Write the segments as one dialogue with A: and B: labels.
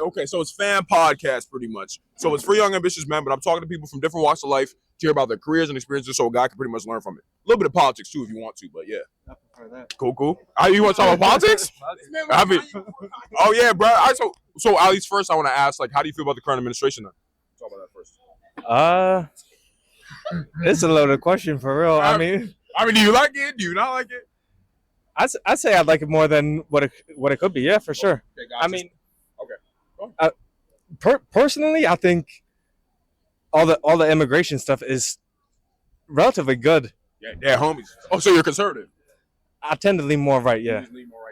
A: Okay, so it's fan podcast pretty much. So it's for young, ambitious men, but I'm talking to people from different walks of life to hear about their careers and experiences so a guy can pretty much learn from it. A little bit of politics too if you want to, but yeah.
B: I prefer that.
A: Cool. You want to talk about politics? I mean, oh yeah, bro. So at least first I want to ask, like, how do you feel about the current administration then? Talk about that first.
B: It's a loaded question for real. I mean,
A: do you like it? Do you not like it?
B: I'd say I'd like it more than what it could be. Yeah, for sure.
A: Okay, gotcha.
B: I mean,
A: okay.
B: Personally, I think all the immigration stuff is relatively good.
A: Yeah, homies. Oh, so you're conservative?
B: I tend to lean more right. Yeah.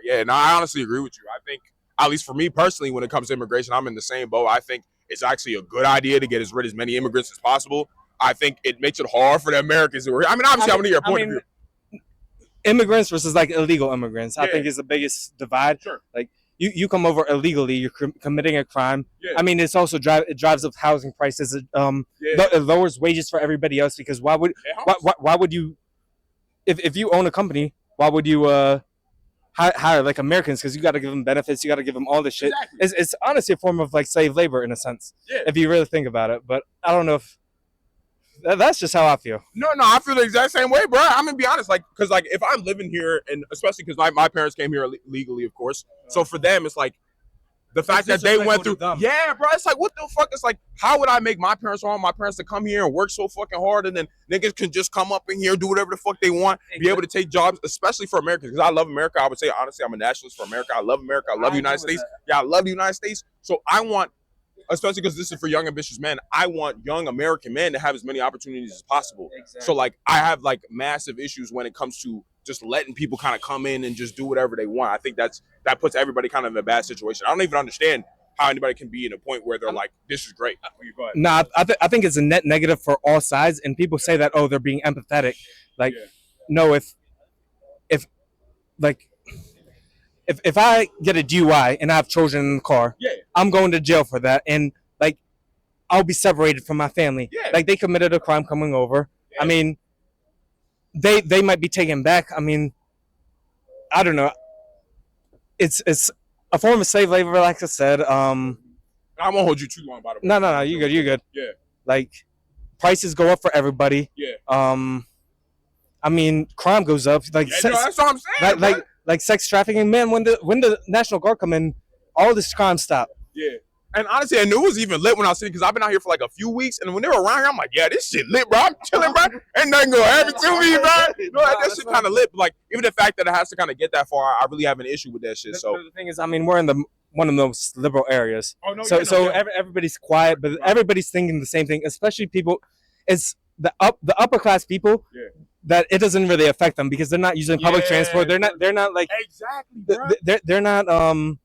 A: Yeah, no, I honestly agree with you. I think, at least for me personally, when it comes to immigration, I'm in the same boat. I think it's actually a good idea to get rid of as many immigrants as possible. I think it makes it hard for the Americans who are. I mean, obviously, I'm going to your point of view.
B: Immigrants versus like illegal immigrants, I think is the biggest divide.
A: Sure.
B: Like you come over illegally, you're committing a crime.
A: Yeah.
B: I mean, it's also drives up housing prices. It lowers wages for everybody else because why would you, if you own a company, why would you hire like Americans? Because you got to give them benefits, you got to give them all this shit.
A: Exactly.
B: It's honestly a form of like slave labor in a sense, if you really think about it. But I don't know if. That's just how I feel.
A: No, I feel the exact same way, bro. I'm gonna be honest, like, cause like if I'm living here, and especially because my parents came here legally, of course. So for them, it's like the fact that they went through. Yeah, bro. It's like, what the fuck? It's like, how would I make my parents to come here and work so fucking hard, and then niggas can just come up in here, do whatever the fuck they want, be able to take jobs, especially for Americans. Because I love America. I would say honestly, I'm a nationalist for America. I love America. I love the United States. Yeah, I love the United States. So I want. Especially because this is for young, ambitious men, I want young American men to have as many opportunities as possible. Exactly. So, like, I have, like, massive issues when it comes to just letting people kind of come in and just do whatever they want. I think that puts everybody kind of in a bad situation. I don't even understand how anybody can be in a point where they're like, this is great. Go ahead.
B: No, I think it's a net negative for all sides, and people say that, oh, they're being empathetic. Like, no, if I get a DUI and I have children in the car, I'm going to jail for that, and like I'll be separated from my family. Yeah. Like they committed a crime coming over. Yeah. I mean, they might be taken back. I mean, I don't know. It's a form of slave labor, like I said.
A: I won't hold you too long about it.
B: No, you're good. Yeah. Like prices go up for everybody.
A: Yeah.
B: I mean, crime goes up. Like
A: that's what I'm saying.
B: Like sex trafficking, man. When the National Guard come in, all this crime stop.
A: Yeah, and honestly, I knew it was even lit when I was sitting because I've been out here for like a few weeks, and when they were around here, I'm like, yeah, this shit lit, bro. I'm chilling, bro. Ain't nothing gonna happen to me, bro. That shit kind of lit. But like, even the fact that it has to kind of get that far, I really have an issue with that shit. So
B: the thing is, I mean, we're in one of the most liberal areas. Oh no. Everybody's quiet, but everybody's thinking the same thing. Especially people, it's the upper class people. Yeah. That it doesn't really affect them because they're not using public transport. They're not like they're not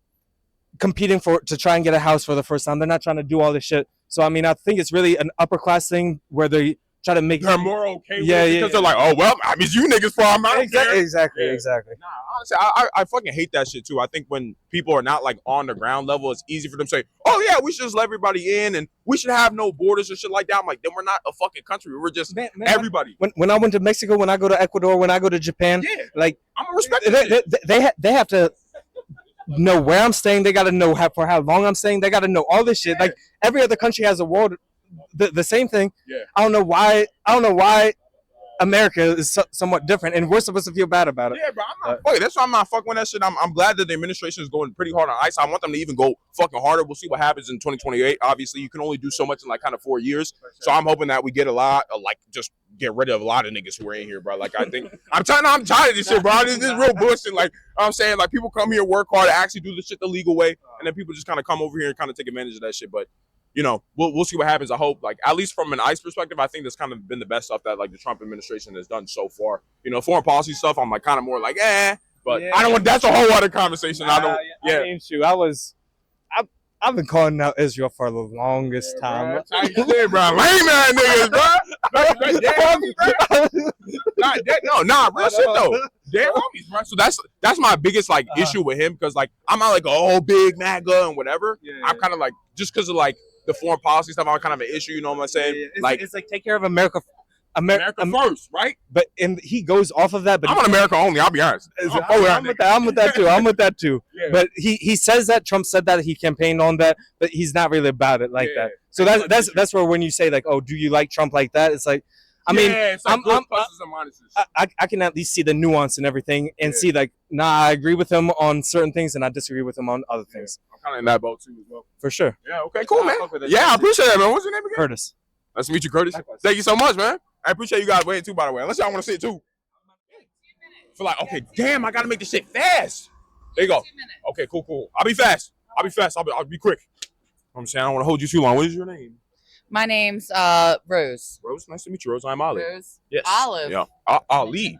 B: competing to try and get a house for the first time. They're not trying to do all this shit. So I mean, I think it's really an upper class thing where they try to make
A: they're more okay with it because they're like, oh well, I mean, you niggas from
B: exactly.
A: Nah, honestly, I fucking hate that shit too. I think when people are not like on the ground level, it's easy for them to say, oh yeah, we should just let everybody in and we should have no borders and shit like that. I'm like, then we're not a fucking country. We're just everybody.
B: When I went to Mexico, when I go to Ecuador, when I go to Japan, like
A: I'm a respect.
B: They have to know where I'm staying. They got to know for how long I'm staying. They got to know all this shit. Like every other country has a world. The same thing. Yeah. I don't know why America is somewhat different, and we're supposed to feel bad about it.
A: Yeah, bro. I'm not fucking. That's why I'm not fucking with that shit. I'm glad that the administration is going pretty hard on ICE. I want them to even go fucking harder. We'll see what happens in 2028. Obviously, you can only do so much in like kind of 4 years. Sure. So I'm hoping that we get a lot of like just get rid of a lot of niggas who are in here, bro. Like I think I'm tired of this shit, bro. This is real bullshit. Like I'm saying, like people come here, work hard, actually do the shit the legal way, and then people just kind of come over here and kind of take advantage of that shit. But you know, we'll see what happens. I hope, like, at least from an ICE perspective, I think that's kind of been the best stuff that, like, the Trump administration has done so far. You know, foreign policy stuff, I'm, like, kind of more like, but I don't want, that's a whole other conversation. I
B: mean, shoot, I've been calling out Israel for the longest time.
A: Bro. Lame ass niggas, bro. Real shit, though. Damn homies, bro. So that's my biggest, like, issue with him, because, like, I'm not, like, a big MAGA and whatever. I'm kind of, like, just because of, like, the foreign policy stuff, I'm kind of an issue, you know what I'm saying?
B: It's like take care of America
A: America first, right?
B: But he goes off of that. But
A: I'm on America only. I'll be honest.
B: I'm with that too. Yeah. But he says that Trump said that he campaigned on that, but he's not really about it like that. So that's where when you say like, oh, do you like Trump like that? It's like, I mean,
A: it's like pluses and minuses.
B: I can at least see the nuance and everything, and see like, nah, I agree with him on certain things, and I disagree with him on other things.
A: I'm kind of in that boat too as well.
B: For sure.
A: Yeah. Okay. Cool, man. Yeah, I appreciate that, man. What's your name again?
B: Curtis.
A: Nice to meet you, Curtis. Likewise. Thank you so much, man. I appreciate you guys waiting too, by the way. Unless y'all want to sit too. Feel like, okay, damn, I gotta make this shit fast. There you go. Okay, cool. I'll be fast. I'll be quick. I'm saying I don't want to hold you too long. What is your name?
C: My name's Rose.
A: Rose, nice to meet you, Rose. I'm Ali.
C: Rose.
A: Yes.
C: Olive.
A: Yeah. Ali.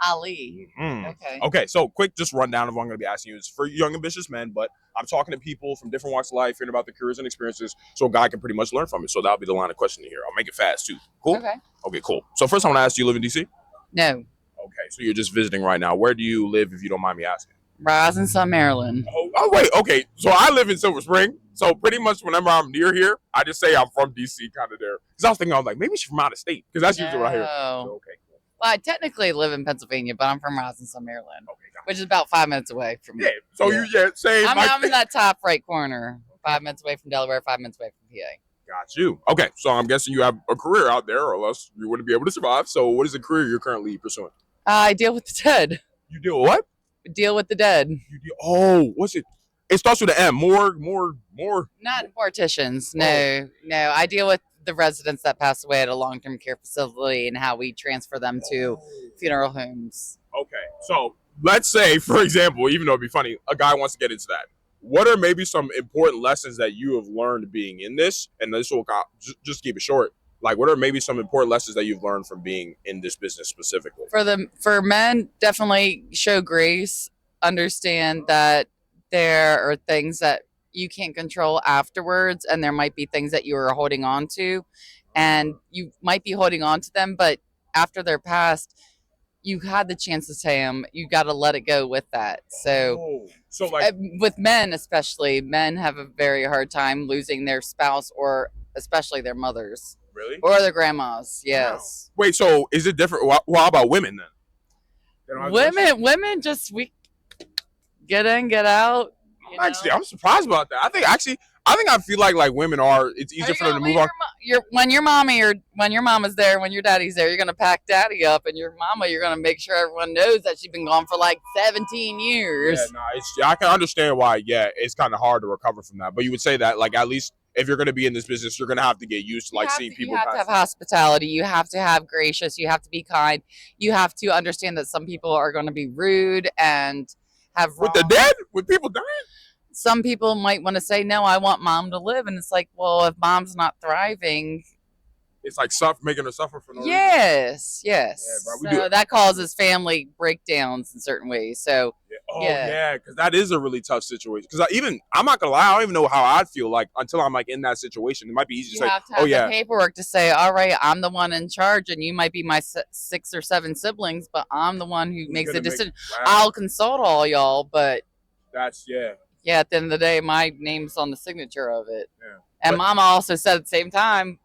C: Okay.
A: Okay, so quick just rundown of what I'm going to be asking you. It's for young ambitious men, but I'm talking to people from different walks of life, hearing about their careers and experiences, so a guy can pretty much learn from it. So that'll be the line of questioning here. I'll make it fast too. Cool? Okay, cool. So first I want to ask, do you live in D.C.?
C: No.
A: Okay, so you're just visiting right now. Where do you live, if you don't mind me asking?
C: Rising Sun, Maryland.
A: Oh, wait. Okay, so I live in Silver Spring. So pretty much whenever I'm near here, I just say I'm from D.C. kind of there. Because I was thinking, I was like, maybe she's from out of state. Because that's usually what I hear. So, okay.
C: Well, I technically live in Pennsylvania, but I'm from Rising Sun, Maryland, which is about 5 minutes away from.
A: Yeah. So same.
C: I'm in that top right corner, 5 minutes away from Delaware, 5 minutes away from PA.
A: Got you. Okay, so I'm guessing you have a career out there, or else you wouldn't be able to survive. So what is the career you're currently pursuing?
C: I deal with the dead.
A: You deal with what?
C: Deal with the dead.
A: What's it? It starts with an M. More.
C: Not morticians. No. I deal with the residents that pass away at a long-term care facility and how we transfer them to funeral homes.
A: Okay, so let's say, for example, even though it'd be funny, a guy wants to get into that. What are maybe some important lessons that you have learned being in this? And this will just keep it short. Like, what are maybe some important lessons that you've learned from being in this business specifically?
C: For men, definitely show grace. Understand that there are things that you can't control afterwards, and there might be things that you are holding on to, and you might be holding on to them, but after they're passed, you had the chance to say them. You got to let it go with that. So like with men, especially, men have a very hard time losing their spouse or especially their mothers.
A: Really?
C: Or their grandmas. Yes.
A: Wow. Wait, so is it different? Well, how about women then?
C: Women just we get in, get out.
A: Actually, I'm surprised about that. I feel like women are. It's easier for them to move on.
C: When your mama's there, when your daddy's there, you're gonna pack daddy up, and your mama, you're gonna make sure everyone knows that she's been gone for like 17 years.
A: I can understand why. Yeah, it's kind of hard to recover from that. But you would say that, like, at least if you're gonna be in this business, you're gonna have to get used to seeing people.
C: You have to have hospitality. You have to have gracious. You have to be kind. You have to understand that some people are going to be rude and have
A: with the dead, with people dying.
C: Some people might want to say, no, I want mom to live. And it's like, well, if mom's not thriving.
A: It's like making her suffer for no reason.
C: Yes.
A: Yeah, bro,
C: so that causes family breakdowns in certain ways. So,
A: because that is a really tough situation. Because I'm not going to lie, I don't even know how I'd feel like until I'm like in that situation. It might be easy to say,
C: you have to have the paperwork to say, all right, I'm the one in charge. And you might be my 6 or 7 siblings, but I'm the one who makes the decision. I'll consult all y'all, but. Yeah, at the end of the day, my name's on the signature of it. Yeah. And Mama also said at the same time,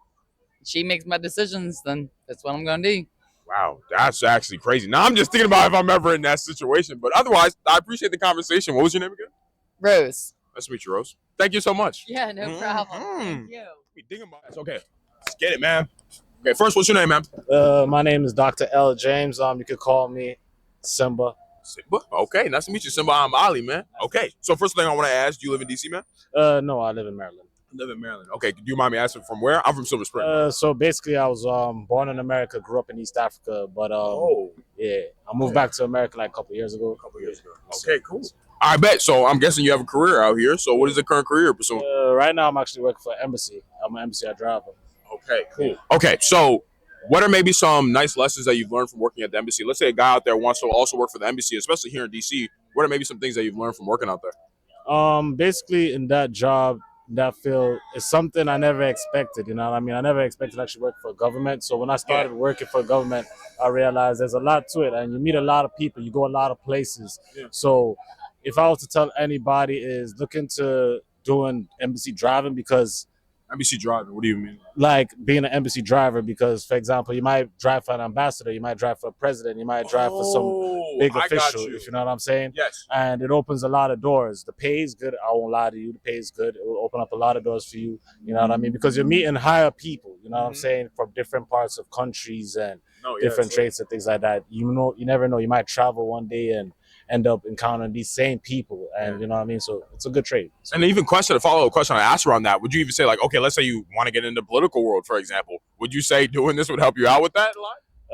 C: she makes my decisions, then that's what I'm going to do.
A: Wow, that's actually crazy. Now I'm just thinking about if I'm ever in that situation. But otherwise, I appreciate the conversation. What was your name again?
C: Rose.
A: Nice to meet you, Rose. Thank you so much.
C: Yeah, no problem. Thank you.
A: It's okay. Let's get it, man. Okay, first, what's your name, man?
D: My name is Dr. L. James. You could call me Simba.
A: Simba? Okay, nice to meet you, Simba. I'm Ali, man. Okay, so first thing I want to ask, do you live in D.C., man?
D: No, I live in Maryland.
A: Okay, do you mind me asking from where? I'm from Silver Spring.
D: So basically, I was born in America, grew up in East Africa, but I moved back to America like a couple years ago.
A: Okay, cool. I bet. So I'm guessing you have a career out here. So what is the current career you're pursuing?
D: Right now, I'm actually working for an embassy. I'm an embassy driver.
A: Okay, cool. Okay, so what are maybe some nice lessons that you've learned from working at the embassy? Let's say a guy out there wants to also work for the embassy, especially here in D.C. What are maybe some things that you've learned from working out there?
D: Basically, in that job, that field is something I never expected. You know what I mean? I never expected to actually work for government. So when I started working for government, I realized there's a lot to it, and you meet a lot of people. You go a lot of places. Yeah. So if I was to tell anybody is look into doing embassy driving, because
A: NBC driver. What do you mean?
D: Like being an embassy driver, because, for example, you might drive for an ambassador, you might drive for a president, you might drive for some big official, if you know what I'm saying.
A: Yes.
D: And it opens a lot of doors. The pay is good. I won't lie to you. The pay is good. It will open up a lot of doors for you. You know what I mean? Because you're meeting higher people. You know what I'm saying? From different parts of countries and different traits and things like that. You never know. You might travel one day and end up encountering these same people, and you know what I mean. So it's a good trade. So,
A: and even a follow-up question I asked around that. Would you even say like, okay, let's say you want to get into the political world, for example, would you say doing this would help you out with that a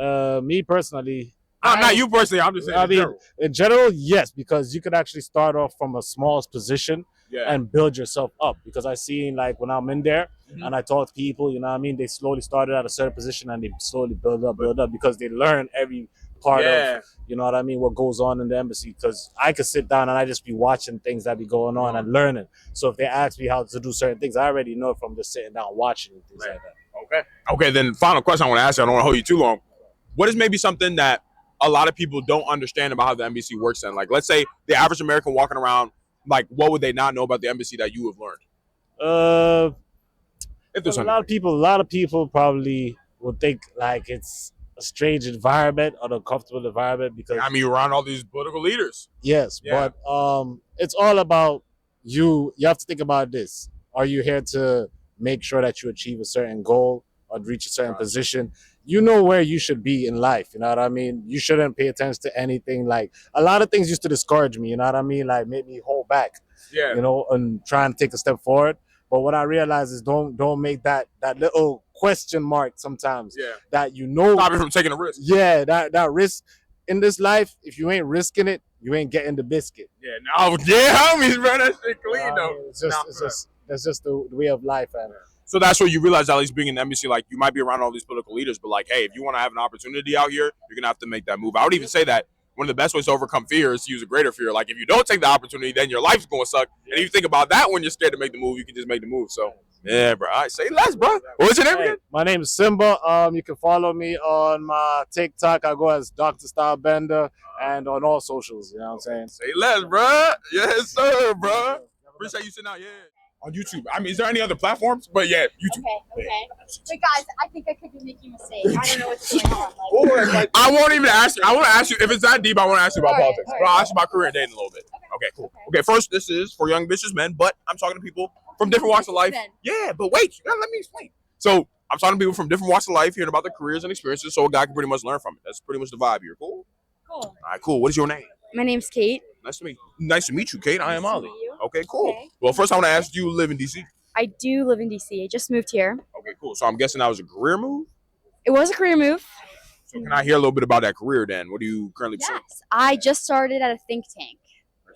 A: lot?
D: Me personally,
A: not you personally. I'm just saying.
D: I mean, in general, yes, because you could actually start off from a small position and build yourself up. Because I seen like when I'm in there and I talk to people, you know what I mean, they slowly started at a certain position and they slowly build up because they learn every part of, you know what I mean, what goes on in the embassy. Because I could sit down and I just be watching things that be going on and learning. So if they ask me how to do certain things, I already know from just sitting down watching and things like that.
A: Okay. Then final question I want to ask you. I don't want to hold you too long. What is maybe something that a lot of people don't understand about how the embassy works? Then, like, let's say the average American walking around, like, what would they not know about the embassy that you have learned? If there's
D: a lot of people probably would think like it's a strange environment, an uncomfortable environment, because
A: I mean, you're around all these political leaders.
D: Yes, but it's all about you. You have to think about this. Are you here to make sure that you achieve a certain goal or reach a certain position? You know where you should be in life. You know what I mean? You shouldn't pay attention to anything. Like a lot of things used to discourage me. You know what I mean? Like make me hold back.
A: Yeah.
D: You know, and try and take a step forward. But what I realize is don't make that little question mark sometimes.
A: Yeah.
D: That you know.
A: Stop you from taking a risk.
D: Yeah, that risk in this life, if you ain't risking it, you ain't getting the biscuit.
A: Yeah, no, homies, bro. That shit clean though.
D: That's just the way of life, man.
A: So that's what you realize, at least being in the embassy, like you might be around all these political leaders, but like, hey, if you want to have an opportunity out here, you're gonna have to make that move. I would even say that one of the best ways to overcome fear is to use a greater fear. Like if you don't take the opportunity, then your life's gonna suck. And if you think about that when you're scared to make the move, you can just make the move. So yeah, bro. All right, say less, bro. What's your name again?
D: My name is Simba. You can follow me on my TikTok. I go as Dr. Stylebender and on all socials. You know what I'm saying?
A: Say less, bro. Yes, sir, bro. Appreciate you sitting out. Yeah. On YouTube. I mean, is there any other platforms? But yeah, YouTube.
E: Okay. Wait, guys, I think I could be making a mistake. I don't know what's going on. Like,
A: I won't even ask you. I want to ask you, if it's that deep, I want to ask you about politics. But I'll ask you about career and dating a little bit. Okay, cool. Okay, first, this is for young ambitious men, but I'm talking to people from different walks of life. Yeah, but wait, you gotta let me explain. So I'm talking to people from different walks of life, hearing about their careers and experiences, so a guy can pretty much learn from it. That's pretty much the vibe here. Cool?
E: Cool.
A: All right, cool. What is your name?
E: My name's Kate.
A: Nice to meet you, Kate. I am Ollie.
E: You.
A: Okay, cool.
E: Okay.
A: Well, first I want to ask, do you live in DC?
E: I do live in DC. I just moved here.
A: Okay, cool. So I'm guessing that was a career move?
E: It was a career move.
A: So can I hear a little bit about that career then? What do you currently do?
E: Yes. I just started at a think tank.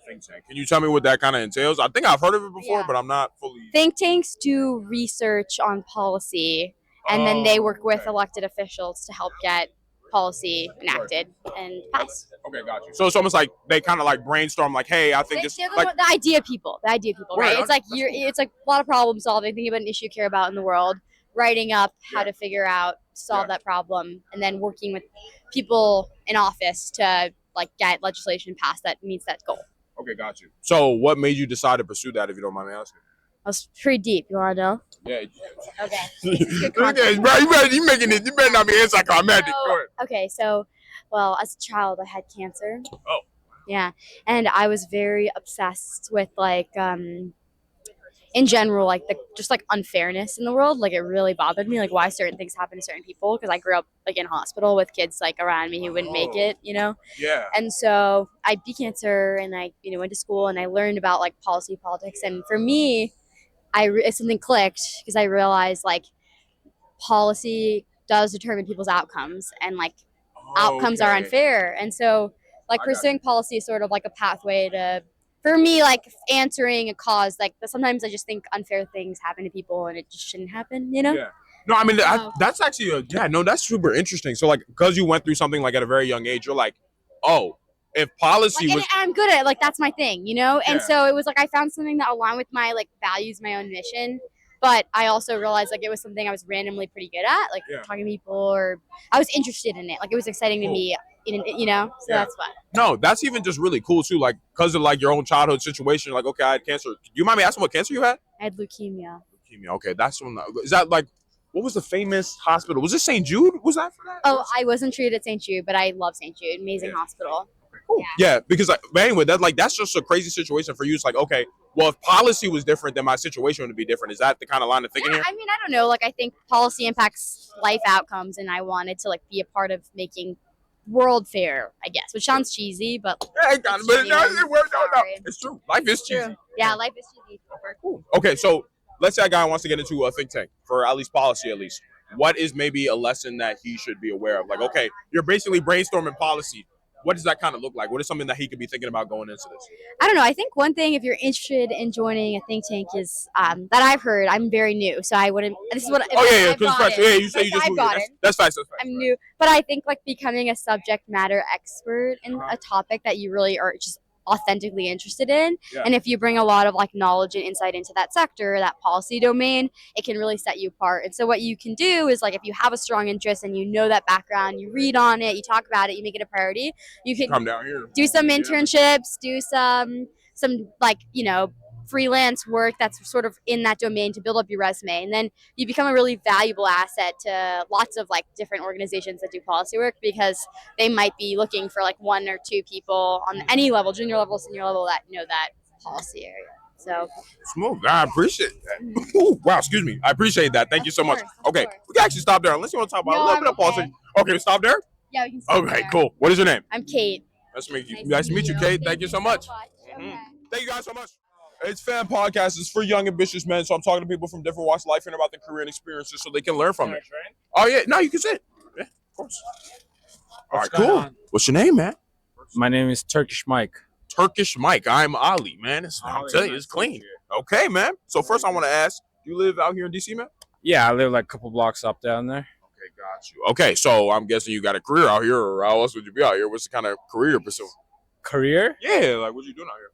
A: Can you tell me what that kind of entails? I think I've heard of it before, but I'm not fully...
E: Think tanks do research on policy, and then they work with elected officials to help get policy enacted and passed.
A: Okay, got you. So it's almost like they kind of like brainstorm, like, hey, I think this...
E: They're
A: like,
E: the idea people, right? It's like it's like a lot of problem solving, thinking about an issue you care about in the world, writing up how to figure out, solve that problem, and then working with people in office to like get legislation passed that meets that goal.
A: Okay, got you. So what made you decide to pursue that, if you don't mind me asking?
E: That's pretty deep. You want to know?
A: Yeah.
E: Okay.
A: Okay, bro, you better not be anticlimactic.
E: Okay, so, well, as a child, I had cancer.
A: Oh.
E: Yeah, and I was very obsessed with like, in general, like just like unfairness in the world. Like it really bothered me, like why certain things happen to certain people. Because I grew up like in hospital with kids like around me who wouldn't make it, you know.
A: Yeah.
E: And so I beat cancer, and I went to school, and I learned about like politics. And for me, something clicked because I realized like policy does determine people's outcomes, and like outcomes are unfair. And so like pursuing policy is sort of like a pathway to, for me, like answering a cause. Like sometimes I just think unfair things happen to people and it just shouldn't happen, you know?
A: Yeah. No, I mean, that's actually that's super interesting. So like, because you went through something like at a very young age, you're like, oh, if policy
E: like,
A: was...
E: and I'm good at it, like that's my thing, you know? And so it was like I found something that aligned with my like values, my own mission. But I also realized like it was something I was randomly pretty good at, like talking to people, or I was interested in it. Like it was exciting to me, you know? So that's fun.
A: No, that's even just really cool too. Like, because of like your own childhood situation, like, okay, I had cancer. Do you mind me asking what cancer you had?
E: I had leukemia.
A: leukemia. Okay, that's one. Is that like what was the famous hospital? Was it St. Jude? Was that for that?
E: Oh, I wasn't treated at St. Jude, but I love St. Jude. Amazing hospital.
A: Cool. Yeah, because like, but anyway, that's just a crazy situation for you. It's like, okay, well, if policy was different, then my situation would be different. Is that the kind of line of thinking here?
E: I mean, I don't know. Like, I think policy impacts life outcomes, and I wanted to like be a part of making world fair, I guess, which sounds cheesy, but
A: it's true. Life is cheesy.
E: Yeah, life is cheesy.
A: Cool. Okay, so let's say a guy wants to get into a think tank for at least policy, at least. What is maybe a lesson that he should be aware of? Like, okay, you're basically brainstorming policy. What does that kind of look like? What is something that he could be thinking about going into this?
E: I don't know. I think one thing, if you're interested in joining a think tank, is that I've heard. I'm very new, so I wouldn't. This is what.
A: You say you just moved. That's fine.
E: I'm new, but I think like becoming a subject matter expert in a topic that you really are just authentically interested in, and if you bring a lot of like knowledge and insight into that sector, that policy domain, it can really set you apart. And so what you can do is like if you have a strong interest and you know that background, you read on it, you talk about it, you make it a priority, you can
A: come down here,
E: do some internships, do some like freelance work that's sort of in that domain to build up your resume, and then you become a really valuable asset to lots of like different organizations that do policy work, because they might be looking for like one or two people on any level, junior level, senior level, that know that policy area. So
A: smooth. I appreciate that. Ooh, wow, excuse me. I appreciate that. Thank you so much. Okay, we can actually stop there unless you want to talk about a little bit of policy. Okay, stop there.
E: Yeah, we can stop
A: Okay,
E: there.
A: Cool. What is your name?
E: I'm Kate.
A: Nice to meet you. Nice to meet you, Kate. Thank you so much.
E: Okay.
A: Thank you guys so much. It's FYAM Podcast. It's for young, ambitious men. So I'm talking to people from different walks of life and about their career and experiences so they can learn from it. Oh, yeah. No, you can sit. Yeah, of course. All right, cool. What's your name, man?
B: My name is Turkish Mike.
A: Turkish Mike. I'm Ali, man. I'm telling you, it's clean. Okay, man. So first I want to ask, do you live out here in D.C., man?
B: Yeah, I live like a couple blocks up down there.
A: Okay, got you. Okay, so I'm guessing you got a career out here, or how else would you be out here? What's the kind of career you're pursuing?
B: Career?
A: Yeah, like what you doing out here?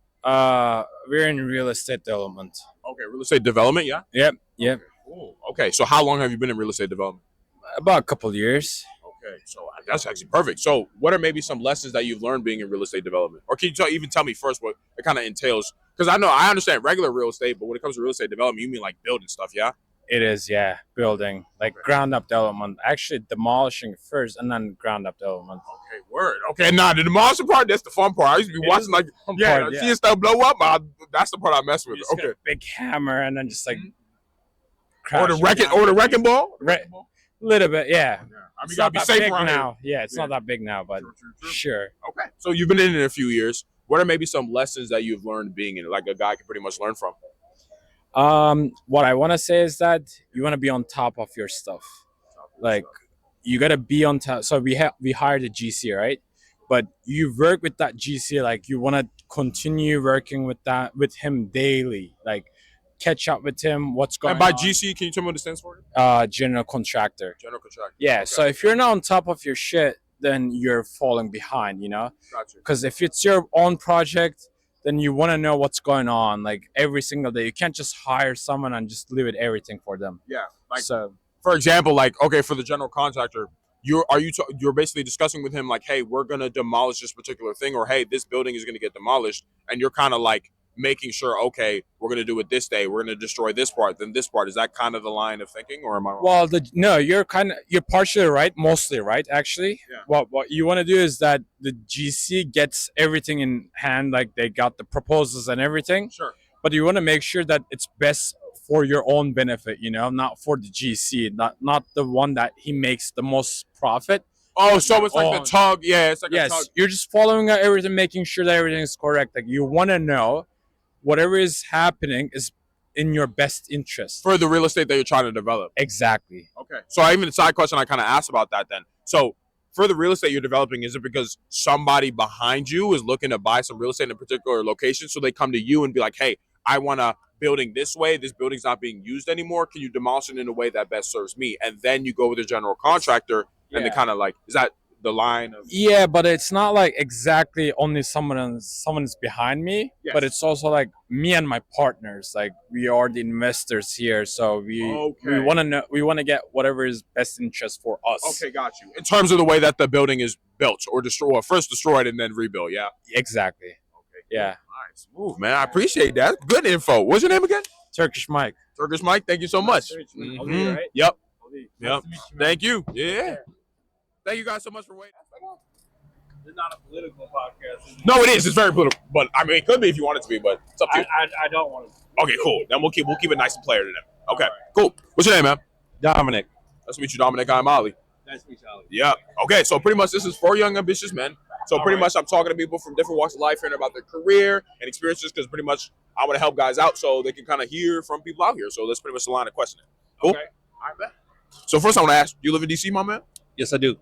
B: We're in real estate development.
A: Okay, real estate development, yeah?
B: Yep.
A: Okay, cool. Okay, so how long have you been in real estate development?
B: About a couple years.
A: Okay, so that's actually perfect. So what are maybe some lessons that you've learned being in real estate development? Or can you even tell me first what it kind of entails? Because I understand regular real estate, but when it comes to real estate development, you mean like building stuff, yeah?
B: It is, yeah. Building, like ground up development. Actually demolishing first and then ground up development.
A: Okay, word. Okay, the demolishing part, that's the fun part. I used to be watching like, seeing stuff blow up. That's the part I mess with.
B: You just get a big hammer and then just like
A: or the wrecking ball?
B: Little bit, yeah.
A: I mean, you gotta be safe around
B: now. Yeah, it's not that big now, but
A: true.
B: Sure.
A: Okay, so you've been in it a few years. What are maybe some lessons that you've learned being in it, like a guy can pretty much learn from?
B: What I want to say is that you want to be on top of your stuff. Like, you got to be on top. So we hired a GC, right? But you work with that GC, like you want to continue working with him daily, like catch up with him, what's going on.
A: And by GC, can you tell me what it stands for?
B: General contractor.
A: General contractor.
B: Yeah.
A: Okay.
B: So if you're not on top of your shit, then you're falling behind,
A: Gotcha.
B: Because if it's your own project, then you want to know what's going on, like every single day. You can't just hire someone and just leave it everything for them.
A: Yeah. Like,
B: so,
A: for example, like, okay, for the general contractor, you're basically discussing with him like, hey, we're gonna demolish this particular thing, or hey, this building is gonna get demolished, and you're kind of like making sure, okay, we're gonna do it this day, we're gonna destroy this part, then this part. Is that kind of the line of thinking, or am I wrong?
B: Well, you're partially right, mostly right, actually.
A: Yeah.
B: What you want to do is that the GC gets everything in hand, like they got the proposals and everything.
A: Sure.
B: But you want to make sure that it's best for your own benefit, not for the GC, not the one that he makes the most profit.
A: Oh, so it's like the tug. Yeah, it's like a tug.
B: You're just following everything, making sure that everything is correct. Like you want to know whatever is happening is in your best interest.
A: For the real estate that you're trying to develop.
B: Exactly.
A: Okay. So even a side question I kind of asked about that then. So for the real estate you're developing, is it because somebody behind you is looking to buy some real estate in a particular location? So they come to you and be like, hey, I want a building this way. This building's not being used anymore. Can you demolish it in a way that best serves me? And then you go with a general contractor and they kind of like, is that the line of?
B: Yeah, but it's not like exactly only someone's behind me, but it's also like me and my partners. Like we are the investors here, so we want to get whatever is best interest for us.
A: Okay, got you. In terms of the way that the building is built or destroyed, or first destroyed and then rebuilt, yeah.
B: Exactly.
A: Okay.
B: Yeah.
A: Nice move, man. I appreciate that. Good info. What's your name again?
F: Turkish Mike.
A: Turkish Mike, thank you so much.
F: Ali, right?
A: Yep.
F: Ali.
A: Yep.
F: Nice to meet you, man.
A: Thank you. Yeah. Thank you guys so much for waiting.
F: It's not a political podcast.
A: No, it is. It's very political, but I mean, it could be if you want it to be. But it's up to you.
F: I don't want to.
A: Okay, cool. Then we'll keep it nice and player to them. Okay, cool. What's your name, man?
F: Dominic.
A: Nice to meet you, Dominic. I'm Ali.
F: Nice to meet you, Ali.
A: Yeah. Okay, so pretty much this is for young, ambitious men. So pretty much I'm talking to people from different walks of life, hearing about their career and experiences, because pretty much I want to help guys out so they can kind of hear from people out here. So that's pretty much the line of questioning. Cool?
F: Okay.
A: All right, man. So first I want to ask, do you live in D.C., my man?
B: Yes, I do.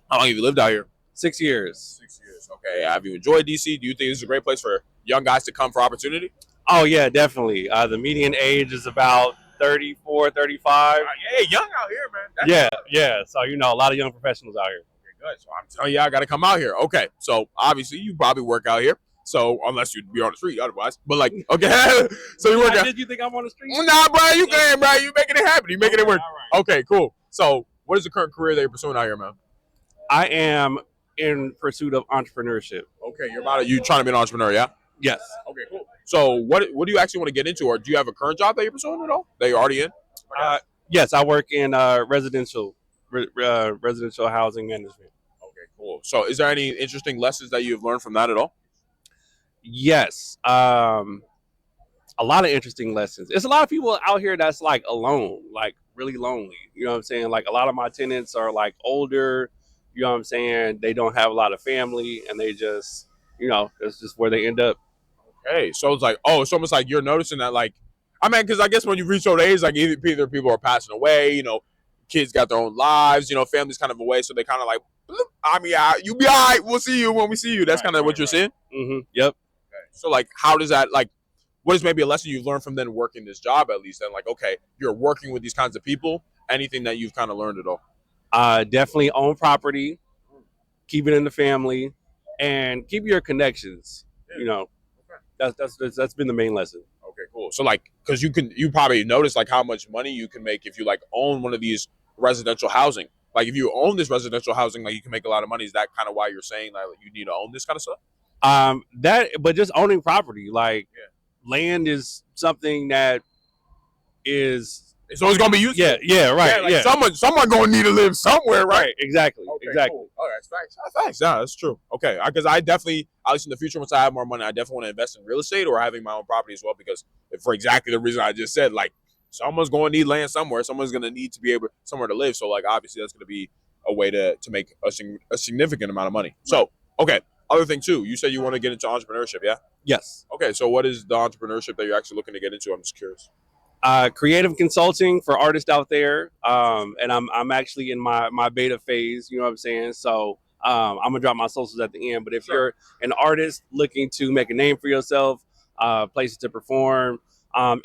A: How long have you lived out here?
B: 6 years.
A: 6 years. Okay. Have you enjoyed D.C.? Do you think this is a great place for young guys to come for opportunity?
B: Oh, yeah, definitely. The median age is about 34, 35.
A: Yeah, young out here, man.
B: Yeah. So, a lot of young professionals out here.
A: Okay, good. So I'm telling you, I got to come out here. Okay. So obviously you probably work out here. So unless you'd be on the street otherwise. But like, okay. So you work out.
B: Did you think I'm on the street?
A: Nah, bro, you can, bro. You making it happen. You making it work.
B: All right.
A: Okay, cool. So what is the current career that you're pursuing out here, man?
B: I am in pursuit of entrepreneurship.
A: Okay, you trying to be an entrepreneur, yeah?
B: Yes.
A: Okay, cool. So what do you actually want to get into, or do you have a current job that you're pursuing at all? That you're already in?
B: Yes, I work in residential housing management.
A: Okay, cool. So is there any interesting lessons that you've learned from that at all?
B: Yes. A lot of interesting lessons. There's a lot of people out here that's like alone, like really lonely. You know what I'm saying? Like a lot of my tenants are like older, you know what I'm saying? They don't have a lot of family and they just, it's just where they end up.
A: Okay, so it's like, it's almost like you're noticing that, like, I mean, because I guess when you reach old age, like either people are passing away, kids got their own lives, families kind of away, so they kind of like, I mean, you be all right, we'll see you when we see you. That's kind of what you're saying?
B: Mm-hmm. Yep.
A: Okay. So, like, how does that, like, what is maybe a lesson you've learned from then working this job at least? Then, like, okay, you're working with these kinds of people, anything that you've kind of learned at all?
B: Definitely own property, keep it in the family, and keep your connections. That's been the main lesson.
A: Okay, cool. So like, because you probably notice like how much money you can make if you like own one of these residential housing. Like if you own this residential housing, like you can make a lot of money. Is that kind of why you're saying like you need to own this kind of stuff?
B: But just owning property, like land is something that is.
A: It's always gonna be useful.
B: Yeah, right.
A: Like someone gonna need to live somewhere, right?
B: Exactly.
A: Okay,
B: exactly.
A: Cool. All right, facts. Yeah, that's true. Okay, because I definitely, at least in the future, once I have more money, I definitely want to invest in real estate or having my own property as well. Because for exactly the reason I just said, like someone's going to need land somewhere. Someone's going to need to be able somewhere to live. So like obviously that's going to be a way to make a significant amount of money. So okay, other thing too, you said you want to get into entrepreneurship, yeah?
B: Yes.
A: Okay, so what is the entrepreneurship that you're actually looking to get into? I'm just curious.
B: Creative consulting for artists out there, and I'm actually in my beta phase. You know what I'm saying? So I'm gonna drop my socials at the end. But if you're an artist looking to make a name for yourself, places to perform,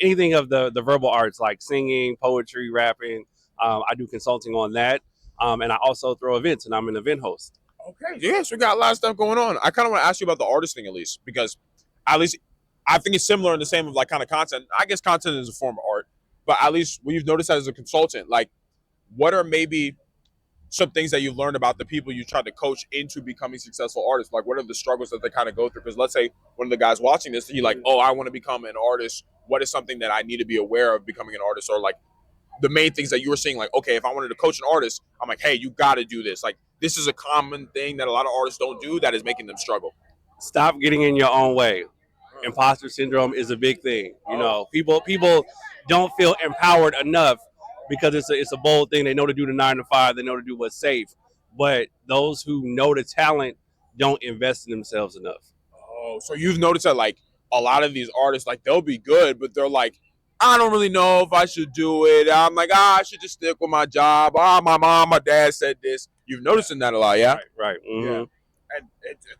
B: anything of the verbal arts like singing, poetry, rapping, I do consulting on that, and I also throw events, and I'm an event host.
A: Okay, yes, we got a lot of stuff going on. I kind of want to ask you about the artist thing at least, because at least I think it's similar in the same of like kind of content. I guess content is a form of art, but at least what you've noticed as a consultant, like what are maybe some things that you've learned about the people you tried to coach into becoming successful artists? Like what are the struggles that they kind of go through? Because let's say one of the guys watching this, he's like, I want to become an artist. What is something that I need to be aware of becoming an artist? Or like the main things that you were saying, like, okay, if I wanted to coach an artist, I'm like, hey, you got to do this. Like this is a common thing that a lot of artists don't do that is making them struggle.
B: Stop getting in your own way. Imposter syndrome is a big thing. People don't feel empowered enough because it's a bold thing. They know to do the 9 to 5. They know to do what's safe. But those who know the talent don't invest in themselves enough.
A: Oh, so you've noticed that like a lot of these artists, like they'll be good, but they're like, I don't really know if I should do it. I'm like, I should just stick with my job. My mom, my dad said this. You've noticed that a lot, yeah?
B: Right. Mm-hmm.
A: Yeah.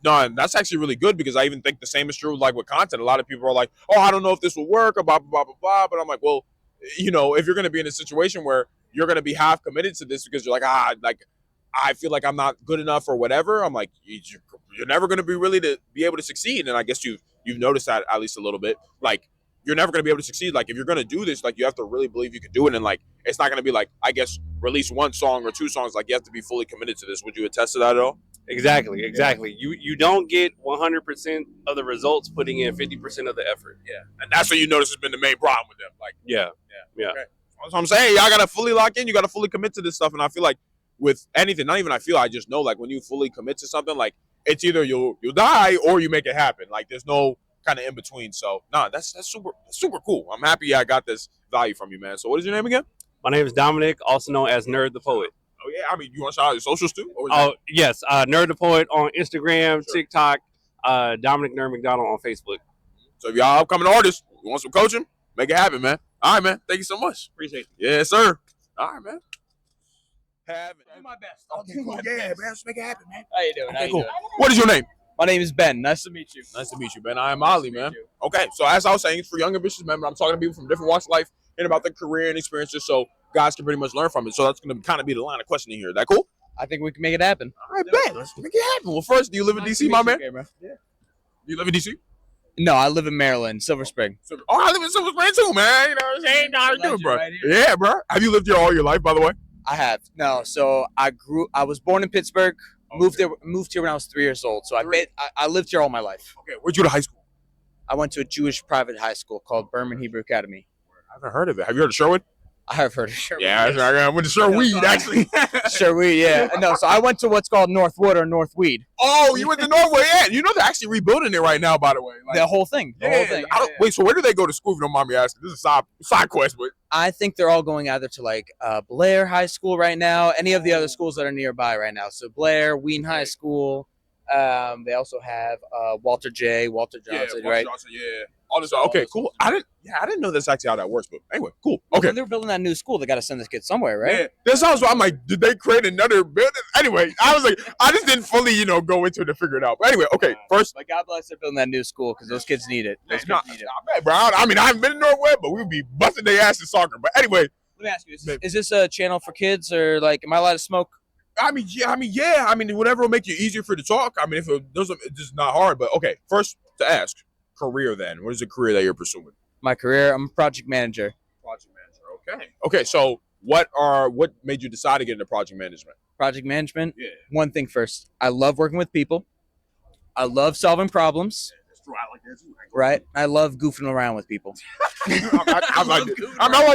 A: And that's actually really good because I even think the same is true like with content. A lot of people are like, I don't know if this will work or blah, blah, blah, blah. But I'm like, well, if you're going to be in a situation where you're going to be half committed to this because you're like, I feel like I'm not good enough or whatever. I'm like, you're never going to be really to be able to succeed. And I guess you've noticed that at least a little bit. Like, you're never going to be able to succeed. Like, if you're going to do this, like, you have to really believe you can do it. And like, it's not going to be like, I guess, release one song or two songs. Like, you have to be fully committed to this. Would you attest to that at all?
G: Exactly. You don't get 100% of the results putting in 50% of the effort.
A: Yeah, and that's what you notice has been the main problem with them. Like,
G: Yeah.
A: Okay. That's what I'm saying. Y'all gotta fully lock in. You gotta fully commit to this stuff. And I feel like with anything, not even I just know, like when you fully commit to something, like it's either you'll die or you make it happen. Like there's no kind of in between. So that's super cool. I'm happy I got this value from you, man. So what is your name again?
G: My name is Dominic, also known as Nerd the Poet.
A: Oh yeah, I mean, you want to shout out your socials too?
G: Oh yes, Nerd the Poet on Instagram, TikTok, Dominic Nerd McDonald on Facebook.
A: So if y'all upcoming artists, you want some coaching, make it happen, man. All right, man. Thank you so much.
G: Appreciate it.
A: Yes, sir. All right, man.
H: Do my best.
A: Man. Let's make it happen, man.
H: How you doing?
A: Okay, cool. What is your name?
H: My name is Ben. Nice to meet you.
A: Nice to meet you, Ben. I am Ollie, man. Okay, so as I was saying, it's for young ambitious men, but I'm talking to people from different walks of life and about their career and experiences, so guys can pretty much learn from it. So that's going to kind of be the line of questioning here. Is that cool?
H: I think we can make it happen.
A: All right, Ben. Let's make it happen. Well, first, do you live in D.C., my man?
H: Yeah.
A: Do you live in D.C.?
H: No, I live in Maryland, Silver Spring.
A: Oh, I live in Silver Spring too, man. You know what I'm saying? How you doing, bro?
H: Right
A: Yeah, bro. Have you lived here all your life, by the way?
H: I have. No, so I was born in Pittsburgh, moved here when I was 3 years old. So I lived here all my life.
A: Okay, where'd you go to high school?
H: I went to a Jewish private high school called Berman Hebrew Academy.
A: I haven't heard of it. Have you heard of Sherwood?
H: I have heard of Sherwood.
A: Yeah, I went to Sherwood, actually.
H: Sherwood, yeah. No, so I went to what's called Northwood or Northweed.
A: Oh, you went to Northwood, yeah. You know they're actually rebuilding it right now, by the way. Like,
H: The whole thing.
A: Wait, so where do they go to school, if you don't mind me asking? This is a side quest, but...
H: I think they're all going either to like Blair High School right now, any of the other schools that are nearby right now. So Blair, Wheaton High School. They also have Walter Johnson, right?
A: Johnson, yeah. All this, okay, cool. I didn't know that's actually how that works, but anyway, cool. Okay.
H: When they're building that new school, they got to send this kid somewhere, right?
A: Yeah. This sounds. I'm like, did they create another building? Anyway, I was like, I just didn't fully, go into it to figure it out. But anyway, okay. First,
H: But God bless they're building that new school because those kids need it. Those kids need it.
A: not bad, bro. I mean, I haven't been in Northwood, but we'd be busting their ass in soccer. But anyway,
H: Let me ask you: is this a channel for kids, or like, am I allowed to smoke?
A: I mean, yeah. I mean, whatever will make you easier for you to talk. I mean, if it doesn't, it's just not hard. But okay, first to ask, career then. What is the career that you're pursuing?
H: My career, I'm a project manager.
A: Project manager. Okay. Okay. So what made you decide to get into project management?
H: Project management.
A: Yeah.
H: One thing first, I love working with people. I love solving problems.
A: That's true. I like that too.
H: Right. I love goofing around with people.
A: I'm like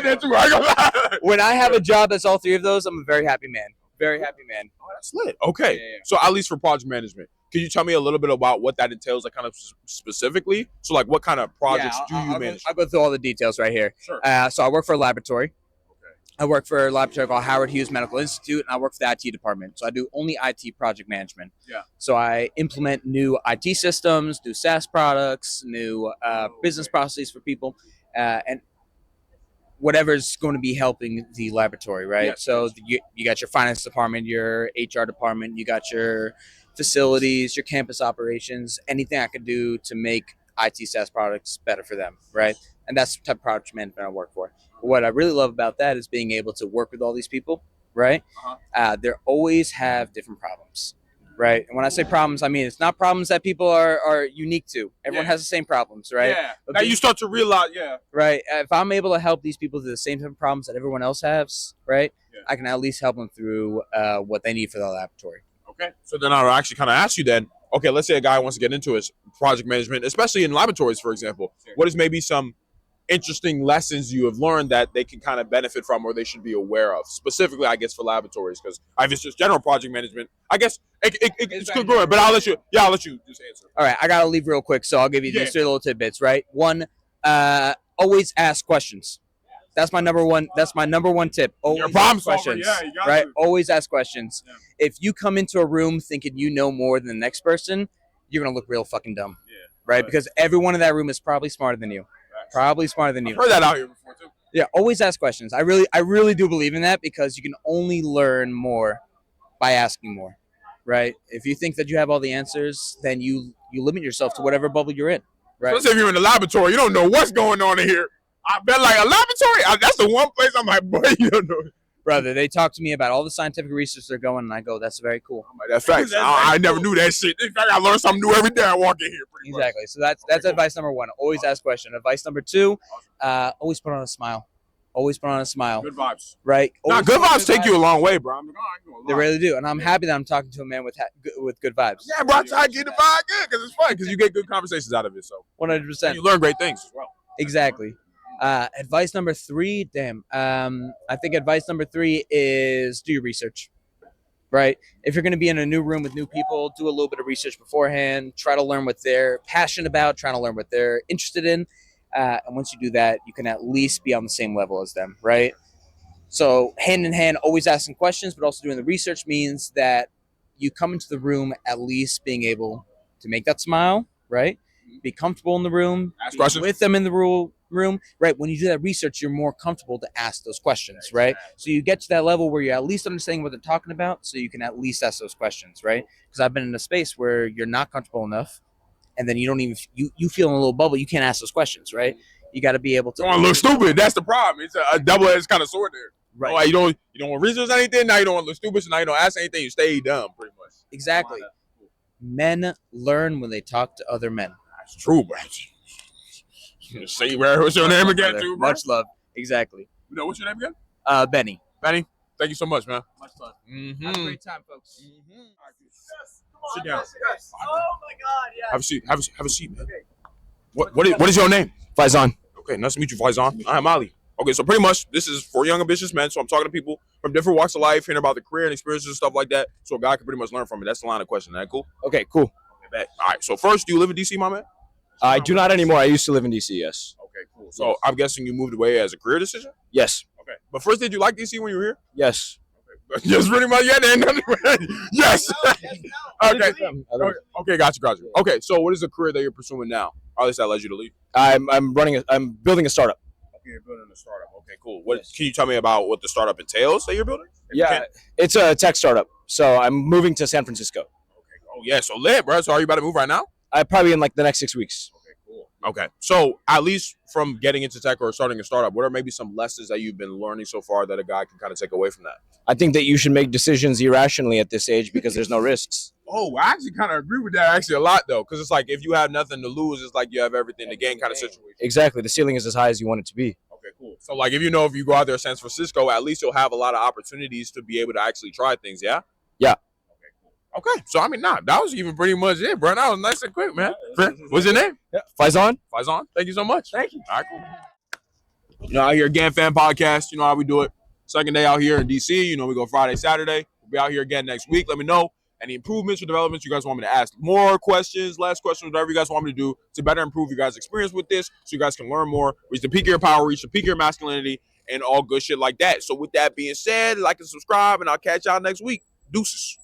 A: that too. I ain't gonna lie.
H: When I have a job that's all three of those, I'm a very happy man. Very happy man.
A: Oh, that's lit. Okay.
H: Yeah.
A: So at least for project management, can you tell me a little bit about what that entails, like kind of specifically? So like what kind of projects do you manage?
H: I'll go through all the details right here.
A: Sure.
H: So I work for a laboratory.
A: Okay.
H: I work for a laboratory called Howard Hughes Medical Institute, and I work for the IT department. So I do only IT project management.
A: Yeah.
H: So I implement new IT systems, new SaaS products, new business processes for people, and whatever's going to be helping the laboratory, right?
A: Yes,
H: So you got your finance department, your HR department, you got your facilities, your campus operations, anything I can do to make IT SaaS products better for them, right? And that's the type of project management I work for. What I really love about that is being able to work with all these people, right? They always have different problems, right? And when I say problems, I mean it's not problems that people are unique to. Everyone has the same problems, right?
A: Yeah. Now you start to realize,
H: Right. If I'm able to help these people through the same type of problems that everyone else has, right?
A: Yeah.
H: I can at least help them through what they need for the laboratory.
A: Okay. So then I'll actually kind of ask you then, okay, let's say a guy wants to get into his project management, especially in laboratories, for example. Sure. What is maybe some interesting lessons you have learned that they can kind of benefit from or they should be aware of? Specifically, I guess, for laboratories, because if it's just general project management, I guess it's good going, but I'll let you just answer.
H: All right. I got to leave real quick, so I'll give you these three little tidbits, right? One, always ask questions. That's my number one tip. Always
A: Your problem
H: ask questions.
A: solver, you got
H: right?
A: to.
H: Always ask questions.
A: Yeah.
H: If you come into a room thinking you know more than the next person, you're going to look real fucking dumb.
A: Yeah.
H: Right? Because everyone in that room is probably smarter than you. Probably smarter than you.
A: I've heard that out here before too.
H: Yeah, always ask questions. I really do believe in that because you can only learn more by asking more, right? If you think that you have all the answers, then you limit yourself to whatever bubble you're in, right?
A: Especially if you're in the laboratory, you don't know what's going on in here. I bet like a laboratory, that's the one place I'm like, boy, you don't know.
H: Brother, they talk to me about all the scientific research they're going, and I go, that's very cool.
A: That's facts. I never knew that shit. In fact, I learn something new every day I walk in here.
H: Exactly. So that's advice number one. Always ask questions. Advice number two, always put on a smile. Always put on a smile.
A: Good vibes.
H: Right?
A: Nah,
H: Always
A: good
H: put
A: vibes take you a long way, bro. I'm like, oh, I ain't gonna
H: They
A: lie.
H: really do, and I'm happy that I'm talking to a man with good vibes.
A: Yeah, bro. I try to get the vibe good because it's fun because you get good conversations out of it. So
H: 100%.
A: and you learn great things as well.
H: Exactly. Advice number 3, damn. I think advice number 3 is do your research. Right? If you're going to be in a new room with new people, do a little bit of research beforehand. Try to learn what they're passionate about. Try to learn what they're interested in. And once you do that, you can at least be on the same level as them, right? So hand in hand, always asking questions, but also doing the research means that you come into the room at least being able to make that smile, right? Be comfortable in the room,
A: Ask
H: be
A: questions.
H: with them in the room, right? When you do that research, you're more comfortable to ask those questions, right? So you get to that level where you're at least understanding what they're talking about, so you can at least ask those questions, right? Because I've been in a space where you're not comfortable enough, and then you don't even you feel in a little bubble, you can't ask those questions, right? You got to be able to.
A: Don't want to look stupid. That's the problem. It's a double-edged kind of sword there.
H: Right.
A: Like you don't want to research anything. Now you don't want to look stupid. So now you don't ask anything. You stay dumb, pretty much.
H: Exactly. Men learn when they talk to other men.
A: That's true, bro. Say what's your name again,
H: Brother.
A: too, bro?
H: Much love. Exactly.
A: You know what's your name again?
H: Benny.
A: Benny. Thank you so much, man.
H: Much love.
A: Mm-hmm.
H: Have a great time, folks.
A: Sit down.
H: Oh my God! Yeah.
A: Have a seat. Have a seat, man. What is your name?
B: Faizan.
A: Okay, nice to meet you, Faizan. I'm Ali. Okay, so pretty much this is for young ambitious men. So I'm talking to people from different walks of life, hearing about the career and experiences and stuff like that. So a guy can pretty much learn from it. That's the line of question. Is that cool?
B: Okay, cool.
A: Okay, bet. All right. So first, do you live in DC, my man?
B: I do not anymore. I used to live in DC. Yes.
A: Okay, cool. So I'm guessing you moved away as a career decision.
B: Yes.
A: Okay. But first, did you like DC when you were here?
B: Yes.
A: Yes, pretty much. Yeah, then. Yes. Okay. Okay, gotcha. Okay, so what is the career that you're pursuing now? Or at least that led you to leave.
B: I'm building a startup.
A: Okay, you're building a startup. Okay, cool. What can you tell me about what the startup entails that you're building?
B: Yeah, it's a tech startup. So I'm moving to San Francisco.
A: Okay. Oh yeah, so lit, bro. So are you about to move right now?
B: Probably in like the next 6 weeks.
A: Okay, cool. Okay, so at least from getting into tech or starting a startup, what are maybe some lessons that you've been learning so far that a guy can kind of take away from that?
B: I think that you should make decisions irrationally at this age because there's no risks.
A: Oh, I actually kind of agree with that actually a lot though, because it's like if you have nothing to lose, it's like you have everything to gain kind of situation.
B: Exactly. The ceiling is as high as you want it to be.
A: Okay, cool. So like if you go out there to San Francisco, at least you'll have a lot of opportunities to be able to actually try things, yeah?
B: Yeah.
A: Okay, cool. Okay, so I mean, that was even pretty much it, bro. That was nice and quick, man. What's your name?
B: Yeah. Faizan.
A: Faizan. Thank you so much.
B: Thank you.
A: All right, cool. You know, out here again, fan podcast. You know how we do it. Second day out here in DC. You know, we go Friday, Saturday. We'll be out here again next week. Let me know any improvements or developments you guys want me to ask. More questions, less questions, whatever you guys want me to do to better improve your guys' experience with this so you guys can learn more, reach the peak of your power, reach the peak of your masculinity, and all good shit like that. So with that being said, like and subscribe, and I'll catch y'all next week. Deuces.